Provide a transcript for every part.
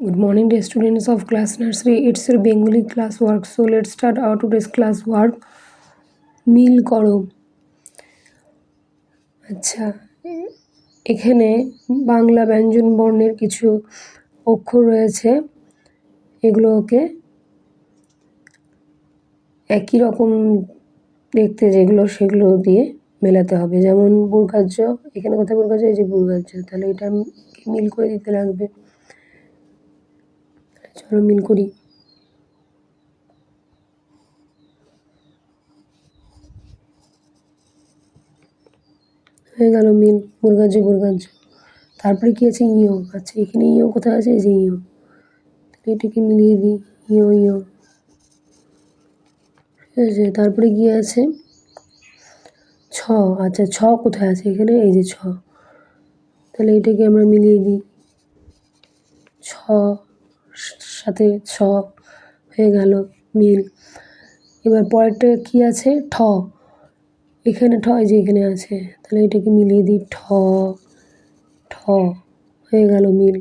Good morning, dear students of class nursery. It's your Bengali class work. So let's start our today's class work. মিল করো। আচ্ছা, এখানে বাংলা ব্যঞ্জন বর্ণের কিছু অক্ষর রয়েছে, এগুলোকে একই রকম দেখতে যেগুলো সেগুলো দিয়ে মেলাতে হবে। যেমন বর্গাহ্য, এখানে কোথায় বর্গাহ্য? এই যে বর্গাহ্য, তাহলে এটা মিল করে দিতে লাগবে। চলো মিল করি। হয়ে গেল মিল, বর্গাহ্য বর্গাহ্য। তারপরে কি আছে? ইয়। আচ্ছা, এখানে ইয় কোথায় আছে? এই যে ইয়, তাহলে এটাকে মিলিয়ে দিই। ইয় ইয়, ঠিক আছে। তারপরে কি আছে? ছ। আচ্ছা, ছ কোথায় আছে? এখানে এই যে ছ, তাহলে এটাকে আমরা মিলিয়ে দিই। ছ সাথে ছ, হয়ে গেল মিল। এবার পরেরটা কি আছে? ঠ। এখানে ঠ, এই যে এখানে আছে, তাহলে এটাকে মিলিয়ে দিই। ঠ ঠ, হয়ে গেল মিল।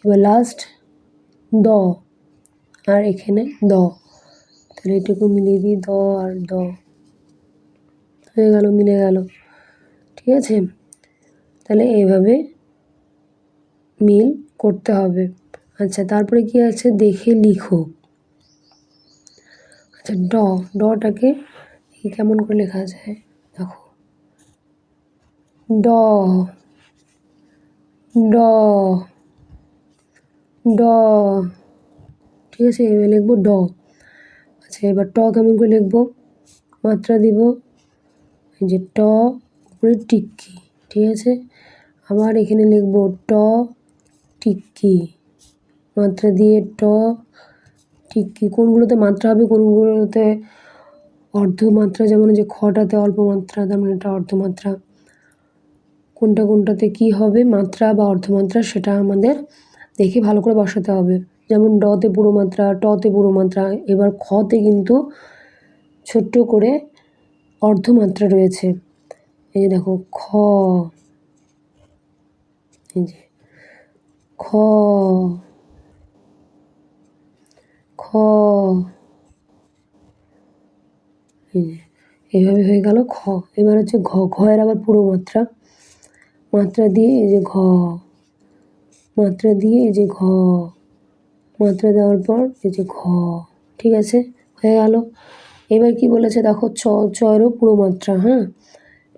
এবার লাস্ট দ, আর এখানে দ, তাহলে এটাকে মিলিয়ে দিই। দ আর দ, হয়ে গেল, মিলে গেল, ঠিক আছে। তাহলে এইভাবে মিল করতে হবে। আচ্ছা, তারপরে কি আছে? দেখে লিখো। আচ্ছা, ডটাকে কেমন করে লেখা যায় দেখো। ড ড ড, ঠিক আছে, এবার লিখবো ড। আচ্ছা, এবার ট কেমন করে লিখবো? মাত্রা দিব, এই যে ট উপরে টিক্কি, ঠিক আছে। আবার এখানে লিখবো ট টিক্কি, মাত্রা দিয়ে ট টিক্কি। কোনগুলোতে মাত্রা হবে, কোনগুলোতে অর্ধমাত্রা? যেমন যে খটাতে অল্প মাত্রা, তার মানে এটা অর্ধমাত্রা। কোনটা কোনটাতে কি হবে মাত্রা বা অর্ধমাত্রা, সেটা আমাদের দেখে ভালো করে বসাতে হবে। যেমন ডতে পুরো মাত্রা, টতে পুরো মাত্রা। এবার খতে কিন্তু ছোট্ট করে অর্ধমাত্রা রয়েছে। এই যে দেখো খ, এই যে খ খ, এই যে এইভাবে হয়ে গেল খ। এবার হচ্ছে ঘ। ঘয়ের আবার পুরো মাত্রা, মাত্রা দিয়ে এই যে ঘ, মাত্রা দিয়ে এই যে ঘ, মাত্রা দেওয়ার পর এই যে ঘ, ঠিক আছে, হয়ে গেল। এবার কি বলেছে দেখো, চয়েরও পুরো মাত্রা। হ্যাঁ,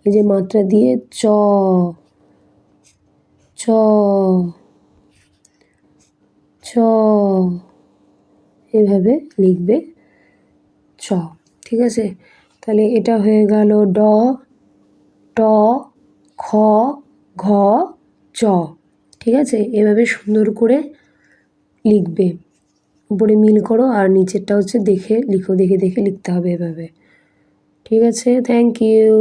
এই যে মাত্রা দিয়ে চ চ চ, এভাবে লিখবে চ, ঠিক আছে। তাহলে এটা হয়ে গেল ড ট খ ঘ চ, ঠিক আছে। এভাবে সুন্দর করে লিখবে। উপরে মিল করো আর নিচেরটা হচ্ছে দেখে লিখো, দেখে দেখে লিখতে হবে এভাবে, ঠিক আছে। Thank you.